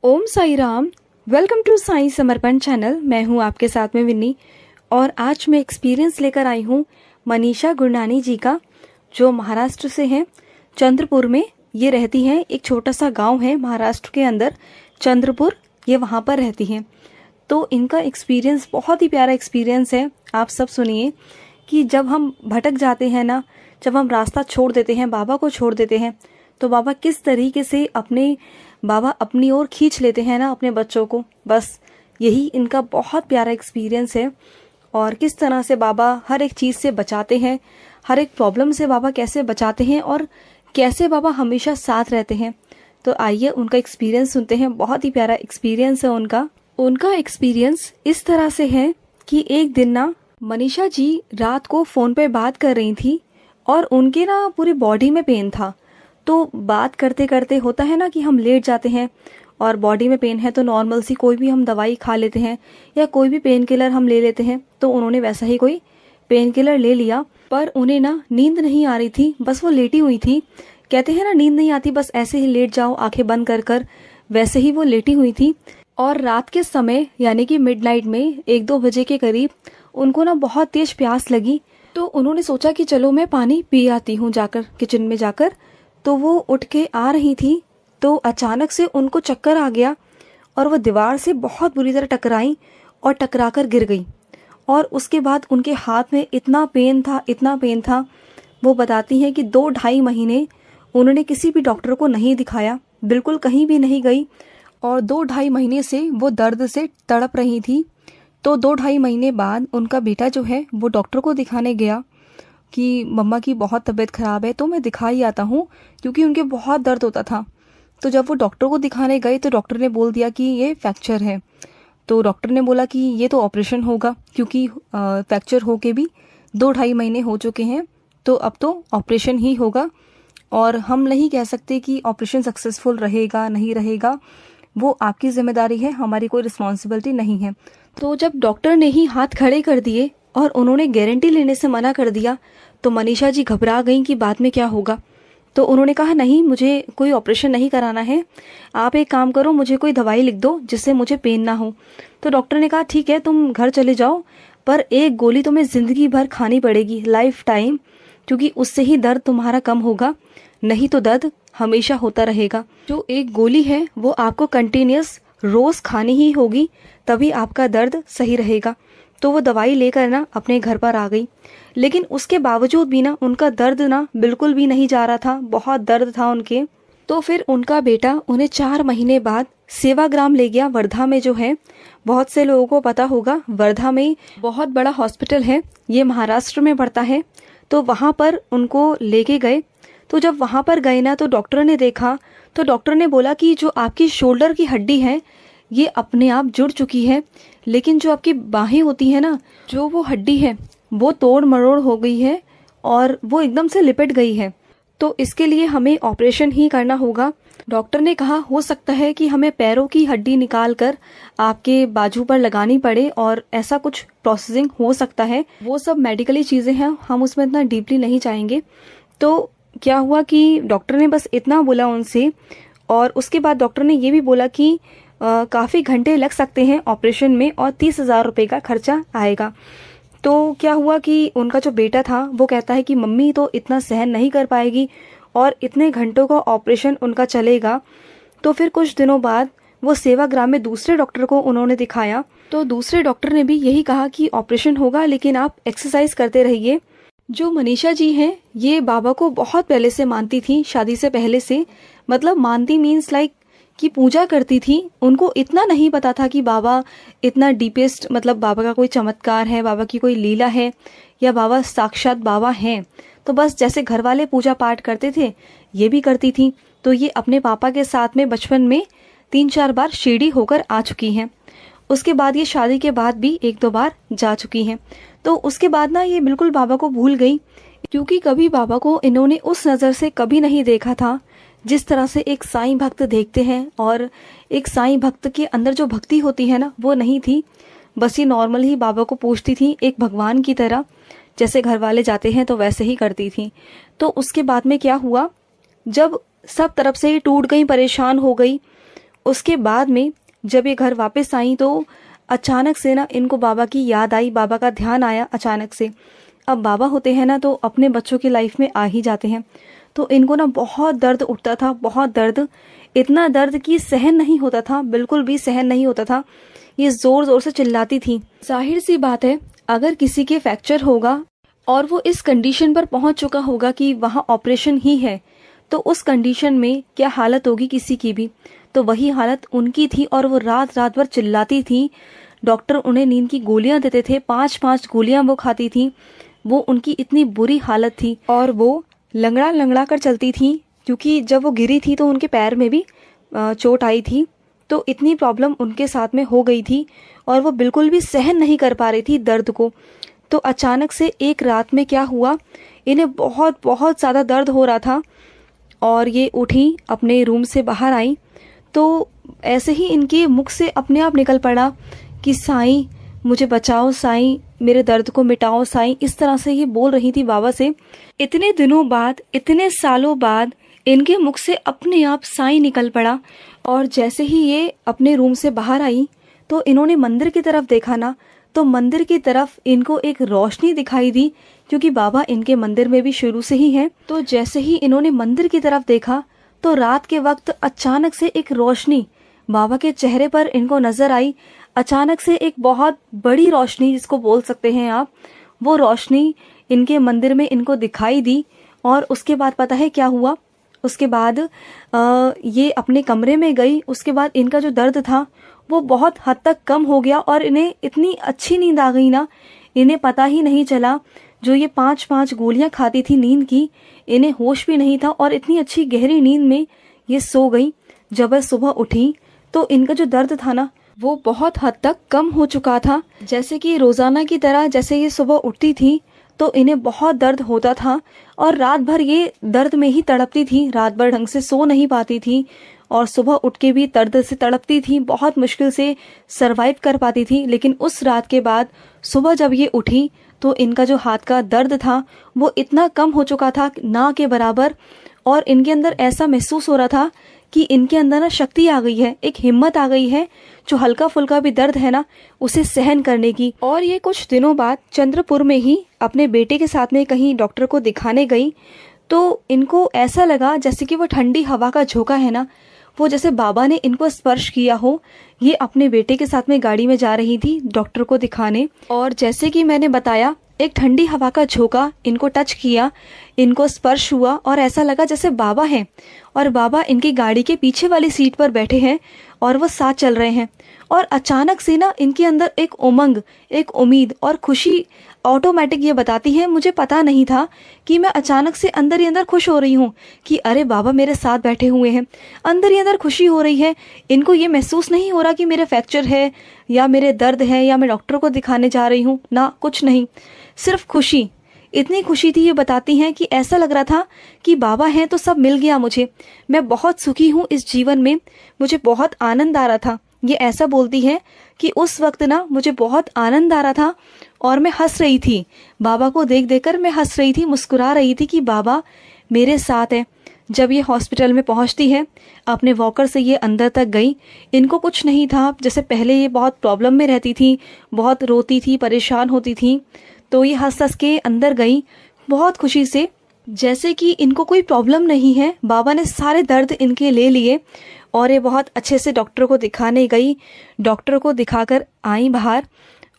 Om Sai Ram. Welcome to Sai Samarpan channel. मैं हूं आपके साथ में विन्नी और आज मैं एक्सपीरियंस लेकर आई हूं मनीषा गुरनानी जी का, जो महाराष्ट्र से हैं, चंद्रपुर में ये रहती हैं। एक छोटा सा गांव है महाराष्ट्र के अंदर, चंद्रपुर, ये वहां पर रहती हैं। तो इनका एक्सपीरियंस बहुत ही प्यारा एक्सपीरियंस है। आप सब सुनिए कि जब हम भटक जाते हैं ना, जब हम रास्ता छोड़ देते हैं, बाबा को छोड़ देते हैं, तो बाबा किस तरीके से बाबा अपनी ओर खींच लेते हैं ना अपने बच्चों को। बस यही इनका बहुत प्यारा एक्सपीरियंस है और किस तरह से बाबा हर एक चीज से बचाते हैं, हर एक प्रॉब्लम से बाबा कैसे बचाते हैं और कैसे बाबा हमेशा साथ रहते हैं। तो आइए उनका एक्सपीरियंस सुनते हैं। बहुत ही प्यारा एक्सपीरियंस है उनका एक्सपीरियंस इस तरह से है कि एक दिन ना मनीषा जी रात को फोन पे बात कर रही थी और उनके ना पूरी बॉडी में पेन था। तो बात करते करते होता है ना कि हम लेट जाते हैं और बॉडी में पेन है तो नॉर्मल सी कोई भी हम दवाई खा लेते हैं या कोई भी पेन किलर हम ले लेते हैं। तो उन्होंने वैसा ही कोई पेन किलर ले लिया, पर उन्हें ना नींद नहीं आ रही थी, बस वो लेटी हुई थी। कहते हैं ना नींद नहीं आती, बस ऐसे ही लेट जाओ आंखें बंद कर कर, वैसे ही वो लेटी हुई थी। और रात के समय यानी कि मिडनाइट में 1-2 बजे के करीब उनको ना बहुत तेज प्यास लगी। तो उन्होंने सोचा कि चलो मैं पानी पी आती हूँ जाकर, किचन में जाकर। तो वो उठ के आ रही थी तो अचानक से उनको चक्कर आ गया और वो दीवार से बहुत बुरी तरह टकराई और टकराकर गिर गई। और उसके बाद उनके हाथ में इतना पेन था। वो बताती हैं कि 2-2.5 महीने उन्होंने किसी भी डॉक्टर को नहीं दिखाया, बिल्कुल कहीं भी नहीं गई और 2-2.5 महीने से वो दर्द से तड़प रही थी। तो 2-2.5 महीने बाद उनका बेटा जो है वो डॉक्टर को दिखाने गया कि मम्मा की बहुत तबीयत खराब है, तो मैं दिखा ही आता हूँ, क्योंकि उनके बहुत दर्द होता था। तो जब वो डॉक्टर को दिखाने गए तो डॉक्टर ने बोल दिया कि ये फ्रैक्चर है। तो डॉक्टर ने बोला कि ये तो ऑपरेशन होगा, क्योंकि फ्रैक्चर होके भी 2-2.5 महीने हो चुके हैं, तो अब तो ऑपरेशन ही होगा और हम नहीं कह सकते कि ऑपरेशन सक्सेसफुल रहेगा नहीं रहेगा, वो आपकी जिम्मेदारी है, हमारी कोई रिस्पॉन्सिबिलिटी नहीं है। तो जब डॉक्टर ने ही हाथ खड़े कर दिए और उन्होंने गारंटी लेने से मना कर दिया, तो मनीषा जी घबरा गईं कि बाद में क्या होगा। तो उन्होंने कहा नहीं, मुझे कोई ऑपरेशन नहीं कराना है, आप एक काम करो, मुझे कोई दवाई लिख दो जिससे मुझे पेन ना हो। तो डॉक्टर ने कहा ठीक है, तुम घर चले जाओ, पर एक गोली तुम्हें जिंदगी भर खानी पड़ेगी, लाइफ टाइम, क्योंकि उससे ही दर्द तुम्हारा कम होगा, नहीं तो दर्द हमेशा होता रहेगा। जो एक गोली है वो आपको कंटिन्यूस रोज खानी ही होगी, तभी आपका दर्द सही रहेगा। तो वो दवाई लेकर ना अपने घर पर आ गई, लेकिन उसके बावजूद भी ना उनका दर्द ना बिल्कुल भी नहीं जा रहा था, बहुत दर्द था उनके। तो फिर उनका बेटा उन्हें 4 महीने बाद सेवाग्राम ले गया, वर्धा में जो है, बहुत से लोगों को पता होगा, वर्धा में बहुत बड़ा हॉस्पिटल है, ये महाराष्ट्र में पड़ता है। तो वहां पर उनको लेके गए। तो जब वहां पर गए ना तो डॉक्टर ने देखा, तो डॉक्टर ने बोला कि जो आपकी शोल्डर की हड्डी है ये अपने आप जुड़ चुकी है, लेकिन जो आपकी बाहें होती है ना, जो वो हड्डी है वो तोड़ मरोड़ हो गई है और वो एकदम से लिपट गई है। तो इसके लिए हमें ऑपरेशन ही करना होगा। डॉक्टर ने कहा हो सकता है कि हमें पैरों की हड्डी निकाल कर आपके बाजू पर लगानी पड़े और ऐसा कुछ प्रोसेसिंग हो सकता है। वो सब मेडिकली चीजें हैं, हम उसमें इतना डीपली नहीं जाएंगे। तो क्या हुआ कि डॉक्टर ने बस इतना बोला उनसे और उसके बाद डॉक्टर ने ये भी बोला कि काफी घंटे लग सकते हैं ऑपरेशन में और 30,000 रुपए का खर्चा आएगा। तो क्या हुआ कि उनका जो बेटा था वो कहता है कि मम्मी तो इतना सहन नहीं कर पाएगी और इतने घंटों का ऑपरेशन उनका चलेगा। तो फिर कुछ दिनों बाद वो सेवाग्राम में दूसरे डॉक्टर को उन्होंने दिखाया। तो दूसरे डॉक्टर ने भी यही कहा कि ऑपरेशन होगा, लेकिन आप एक्सरसाइज करते रहिए। जो मनीषा जी हैं ये बाबा को बहुत पहले से मानती थी, शादी से पहले से, मतलब मानती मीन्स लाइक कि पूजा करती थी। उनको इतना नहीं पता था कि बाबा इतना डीपेस्ट, मतलब बाबा का कोई चमत्कार है, बाबा की कोई लीला है या बाबा साक्षात बाबा हैं। तो बस जैसे घर वाले पूजा पाठ करते थे ये भी करती थी। तो ये अपने पापा के साथ में बचपन में 3-4 बार शिरडी होकर आ चुकी हैं। उसके बाद ये शादी के बाद भी 1-2 बार जा चुकी हैं। तो उसके बाद ना ये बिल्कुल बाबा को भूल गई, क्योंकि कभी बाबा को इन्होंने उस नज़र से कभी नहीं देखा था जिस तरह से एक साईं भक्त देखते हैं। और एक साईं भक्त के अंदर जो भक्ति होती है ना वो नहीं थी, बस ये नॉर्मल ही बाबा को पूछती थी, एक भगवान की तरह, जैसे घर वाले जाते हैं तो वैसे ही करती थी। तो उसके बाद में क्या हुआ, जब सब तरफ से टूट गई, परेशान हो गई, उसके बाद में जब ये घर वापस आई तो अचानक से ना इनको बाबा की याद आई, बाबा का ध्यान आया अचानक से। अब बाबा होते हैं ना तो अपने बच्चों की लाइफ में आ ही जाते हैं। तो इनको ना बहुत दर्द उठता था, बहुत दर्द, इतना दर्द कि सहन नहीं होता था, बिल्कुल भी सहन नहीं होता था। ये जोर जोर से चिल्लाती थी। जाहिर सी बात है, अगर किसी के फ्रैक्चर होगा और वो इस कंडीशन पर पहुंच चुका होगा कि वहां ऑपरेशन ही है, तो उस कंडीशन में क्या हालत होगी किसी की भी। तो वही हालत उनकी थी और वो रात रात भर चिल्लाती थी। डॉक्टर उन्हें नींद की गोलियां देते थे, 5-5 गोलियां वो खाती थी। वो उनकी इतनी बुरी हालत थी और वो लंगड़ा लंगड़ा कर चलती थी, क्योंकि जब वो गिरी थी तो उनके पैर में भी चोट आई थी। तो इतनी प्रॉब्लम उनके साथ में हो गई थी और वो बिल्कुल भी सहन नहीं कर पा रही थी दर्द को। तो अचानक से एक रात में क्या हुआ, इन्हें बहुत बहुत ज़्यादा दर्द हो रहा था और ये उठी, अपने रूम से बाहर आई। तो ऐसे ही इनके मुख से अपने आप निकल पड़ा कि साईं मुझे बचाओ, साईं मेरे दर्द को मिटाओ साईं। इस तरह से ये बोल रही थी बाबा से। इतने दिनों बाद, इतने सालों बाद इनके मुख से अपने आप साईं निकल पड़ा। और जैसे ही ये अपने रूम से बाहर आई तो इन्होंने मंदिर की तरफ देखा ना, तो मंदिर की तरफ इनको एक रोशनी दिखाई दी, क्योंकि बाबा इनके मंदिर में भी शुरू से ही हैं। तो जैसे ही इन्होंने मंदिर की तरफ देखा तो रात के वक्त अचानक से एक रोशनी बाबा के चेहरे पर इनको नजर आई। अचानक से एक बहुत बड़ी रोशनी, जिसको बोल सकते हैं आप, वो रोशनी इनके मंदिर में इनको दिखाई दी। और उसके बाद पता है क्या हुआ, उसके बाद ये अपने कमरे में गई। उसके बाद इनका जो दर्द था वो बहुत हद तक कम हो गया और इन्हें इतनी अच्छी नींद आ गई ना, इन्हें पता ही नहीं चला। जो ये 5-5 गोलियां खाती थी नींद की, इन्हें होश भी नहीं था और इतनी अच्छी गहरी नींद में ये सो गई। जब वह सुबह उठी तो इनका जो दर्द था ना वो बहुत हद तक कम हो चुका था। जैसे कि रोजाना की तरह जैसे ये सुबह उठती थी तो इन्हें बहुत दर्द होता था और रात भर ये दर्द में ही तड़पती थी, रात भर ढंग से सो नहीं पाती थी और सुबह उठ के भी दर्द से तड़पती थी, बहुत मुश्किल से सरवाइव कर पाती थी। लेकिन उस रात के बाद सुबह जब ये उठी तो इनका जो हाथ का दर्द था वो इतना कम हो चुका था, ना के बराबर। और इनके अंदर ऐसा महसूस हो रहा था कि इनके अंदर ना शक्ति आ गई है, एक हिम्मत आ गई है, जो हल्का फुल्का भी दर्द है ना उसे सहन करने की। और ये कुछ दिनों बाद चंद्रपुर में ही अपने बेटे के साथ में कहीं डॉक्टर को दिखाने गई तो इनको ऐसा लगा जैसे कि वो ठंडी हवा का झोंका है ना, वो जैसे बाबा ने इनको स्पर्श किया हो। ये अपने बेटे के साथ में गाड़ी में जा रही थी डॉक्टर को दिखाने और जैसे कि मैंने बताया, एक ठंडी हवा का झोंका इनको टच किया, इनको स्पर्श हुआ और ऐसा लगा जैसे बाबा हैं और बाबा इनकी गाड़ी के पीछे वाली सीट पर बैठे हैं और वो साथ चल रहे हैं। और अचानक से ना इनके अंदर एक उमंग, एक उम्मीद और खुशी ऑटोमेटिक ये बताती है, मुझे पता नहीं था कि मैं अचानक से अंदर ही अंदर खुश हो रही हूँ कि अरे बाबा मेरे साथ बैठे हुए हैं। अंदर ही अंदर खुशी हो रही है। इनको ये महसूस नहीं हो रहा कि मेरे फ्रैक्चर है या मेरे दर्द है या मैं डॉक्टर को दिखाने जा रही हूँ, ना कुछ नहीं, सिर्फ खुशी। इतनी खुशी थी, ये बताती हैं कि ऐसा लग रहा था कि बाबा हैं तो सब मिल गया मुझे, मैं बहुत सुखी हूँ इस जीवन में, मुझे बहुत आनंद आ रहा था। ये ऐसा बोलती है कि उस वक्त ना मुझे बहुत आनंद आ रहा था और मैं हंस रही थी, बाबा को देख देकर मैं हंस रही थी, मुस्कुरा रही थी कि बाबा मेरे साथ है। जब ये हॉस्पिटल में पहुंचती है, अपने वॉकर से ये अंदर तक गई। इनको कुछ नहीं था, जैसे पहले ये बहुत प्रॉब्लम में रहती थी, बहुत रोती थी, परेशान होती थी, तो ये हंस हंस के अंदर गई बहुत खुशी से, जैसे कि इनको कोई प्रॉब्लम नहीं है। बाबा ने सारे दर्द इनके ले लिए और ये बहुत अच्छे से डॉक्टर को दिखाने गई। डॉक्टर को दिखाकर आई बाहर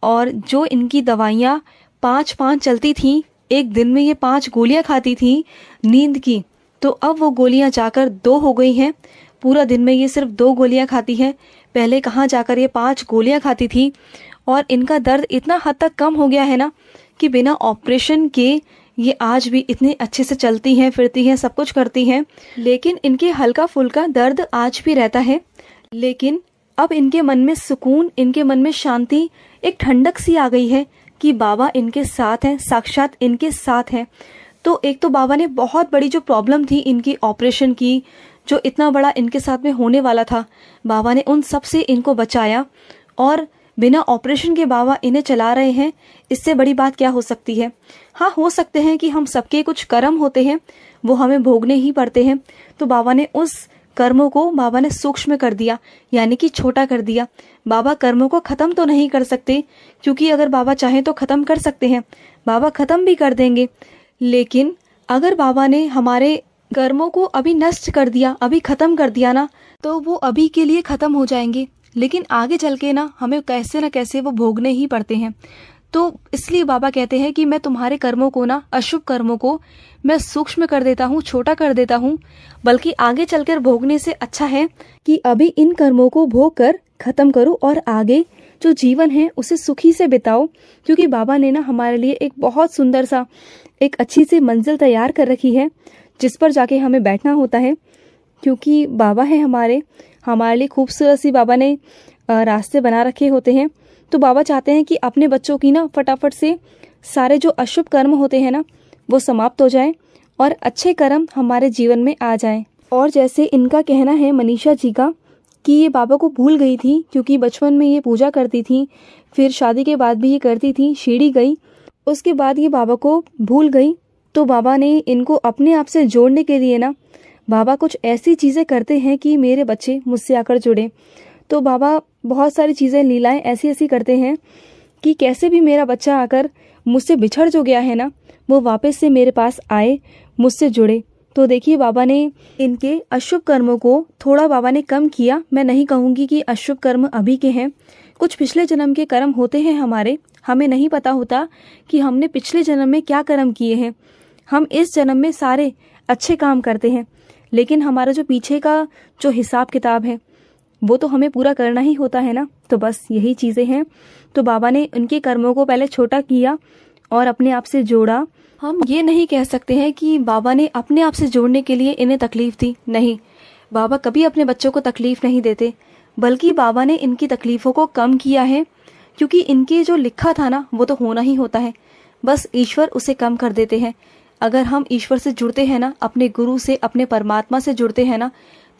और जो इनकी दवाइयाँ 5-5 चलती थी, एक दिन में ये 5 गोलियां खाती थी नींद की, तो अब वो गोलियां जाकर 2 हो गई हैं। पूरा दिन में ये सिर्फ 2 गोलियां खाती है, पहले कहाँ जाकर ये 5 गोलियां खाती थी। और इनका दर्द इतना हद तक कम हो गया है ना कि बिना ऑपरेशन के ये आज भी इतने अच्छे से चलती हैं, फिरती हैं, सब कुछ करती हैं। लेकिन इनके हल्का फुल्का दर्द आज भी रहता है, लेकिन अब इनके मन में सुकून, इनके मन में शांति, एक ठंडक सी आ गई है कि बाबा इनके साथ हैं, साक्षात इनके साथ हैं। तो एक तो बाबा ने बहुत बड़ी जो प्रॉब्लम थी इनकी ऑपरेशन की, जो इतना बड़ा इनके साथ में होने वाला था, बाबा ने उन सब से इनको बचाया और बिना ऑपरेशन के बाबा इन्हें चला रहे हैं। इससे बड़ी बात क्या हो सकती है। हाँ, हो सकते हैं कि हम सबके कुछ कर्म होते हैं, वो हमें भोगने ही पड़ते हैं। तो बाबा ने उस कर्मों को बाबा ने सूक्ष्म कर दिया, यानी कि छोटा कर दिया। बाबा कर्मों को खत्म तो नहीं कर सकते, क्योंकि अगर बाबा चाहें तो खत्म कर सकते हैं, बाबा खत्म भी कर देंगे। लेकिन अगर बाबा ने हमारे कर्मों को अभी नष्ट कर दिया, अभी खत्म कर दिया ना, तो वो अभी के लिए खत्म हो जाएंगे, लेकिन आगे चल के ना हमें कैसे न कैसे वो भोगने ही पड़ते हैं। तो इसलिए बाबा कहते हैं कि मैं तुम्हारे कर्मों को ना, अशुभ कर्मों को मैं सूक्ष्म कर देता हूँ, छोटा कर देता हूँ, बल्कि आगे चलकर भोगने से अच्छा है कि अभी इन कर्मों को भोग कर खत्म करो और आगे जो जीवन है उसे सुखी से बिताओ। क्योंकि बाबा ने ना हमारे लिए एक बहुत सुंदर सा, एक अच्छी सी मंजिल तैयार कर रखी है, जिस पर जाके हमें बैठना होता है। क्योंकि बाबा है हमारे लिए खूबसूरत सी बाबा ने रास्ते बना रखे होते हैं। तो बाबा चाहते हैं कि अपने बच्चों की ना फटाफट से सारे जो अशुभ कर्म होते हैं ना वो समाप्त हो जाएं और अच्छे कर्म हमारे जीवन में आ जाएं। और जैसे इनका कहना है, मनीषा जी का, कि ये बाबा को भूल गई थी, क्योंकि बचपन में ये पूजा करती थी, फिर शादी के बाद भी ये करती थी, शिरडी गई, उसके बाद ये बाबा को भूल गई। तो बाबा ने इनको अपने आप से जोड़ने के लिए ना, बाबा कुछ ऐसी चीज़ें करते हैं कि मेरे बच्चे मुझसे आकर जुड़े। तो बाबा बहुत सारी चीज़ें, लीलाएं ऐसी ऐसी करते हैं कि कैसे भी मेरा बच्चा आकर मुझसे बिछड़ जो गया है ना, वो वापस से मेरे पास आए, मुझसे जुड़े। तो देखिए बाबा ने इनके अशुभ कर्मों को थोड़ा बाबा ने कम किया। मैं नहीं कहूँगी कि अशुभ कर्म अभी के हैं, कुछ पिछले जन्म के कर्म होते हैं हमारे, हमें नहीं पता होता कि हमने पिछले जन्म में क्या कर्म किए हैं। हम इस जन्म में सारे अच्छे काम करते हैं, लेकिन हमारा जो पीछे का जो हिसाब किताब है वो तो हमें पूरा करना ही होता है ना। तो बस यही चीज़ें हैं। तो बाबा ने उनके कर्मों को पहले छोटा किया और अपने आप से जोड़ा। हम ये नहीं कह सकते हैं कि बाबा ने अपने आप से जोड़ने के लिए इन्हें तकलीफ दी, नहीं, बाबा कभी अपने बच्चों को तकलीफ नहीं देते, बल्कि बाबा ने इनकी तकलीफ़ों को कम किया है। क्योंकि इनके जो लिखा था ना वो तो होना ही होता है, बस ईश्वर उसे कम कर देते हैं। अगर हम ईश्वर से जुड़ते हैं ना, अपने गुरु से, अपने परमात्मा से जुड़ते हैं ना,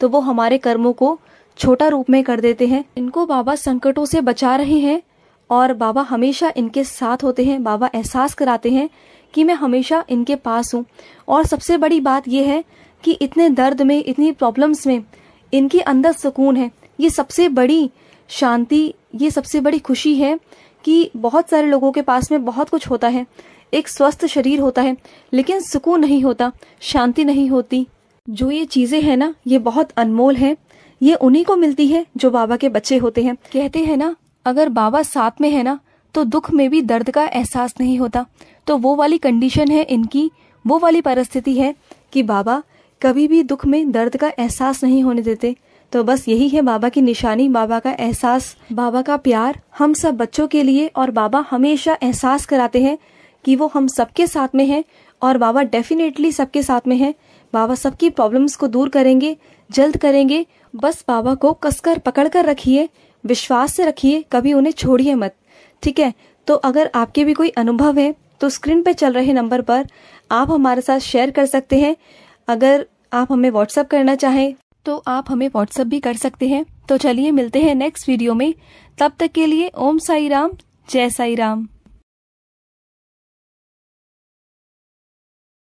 तो वो हमारे कर्मों को छोटा रूप में कर देते हैं। इनको बाबा संकटों से बचा रहे हैं और बाबा हमेशा इनके साथ होते हैं। बाबा एहसास कराते हैं कि मैं हमेशा इनके पास हूँ। और सबसे बड़ी बात यह है कि इतने दर्द में, इतनी प्रॉब्लम्स में इनके अंदर सुकून है। ये सबसे बड़ी शांति, ये सबसे बड़ी खुशी है कि बहुत सारे लोगों के पास में बहुत कुछ होता है, एक स्वस्थ शरीर होता है, लेकिन सुकून नहीं होता, शांति नहीं होती। जो ये चीज़ें हैं ना, ये बहुत अनमोल है। ये उन्हीं को मिलती है जो बाबा के बच्चे होते हैं। कहते हैं ना, अगर बाबा साथ में है ना तो दुख में भी दर्द का एहसास नहीं होता। तो वो वाली कंडीशन है इनकी, वो वाली परिस्थिति है कि बाबा कभी भी दुख में दर्द का एहसास नहीं होने देते। तो बस यही है बाबा की निशानी, बाबा का एहसास, बाबा का प्यार हम सब बच्चों के लिए। और बाबा हमेशा एहसास कराते हैं कि वो हम सबके साथ में है, और बाबा डेफिनेटली सबके साथ में है। बाबा सबकी प्रॉब्लम्स को दूर करेंगे, जल्द करेंगे। बस बाबा को कसकर पकड़ कर रखिए, विश्वास से रखिए, कभी उन्हें छोड़िए मत, ठीक है। तो अगर आपके भी कोई अनुभव है तो स्क्रीन पे चल रहे नंबर पर आप हमारे साथ शेयर कर सकते हैं। अगर आप हमें व्हाट्सएप करना चाहें तो आप हमें व्हाट्सएप भी कर सकते हैं। तो चलिए मिलते हैं नेक्स्ट वीडियो में, तब तक के लिए ओम साई राम, जय साई राम।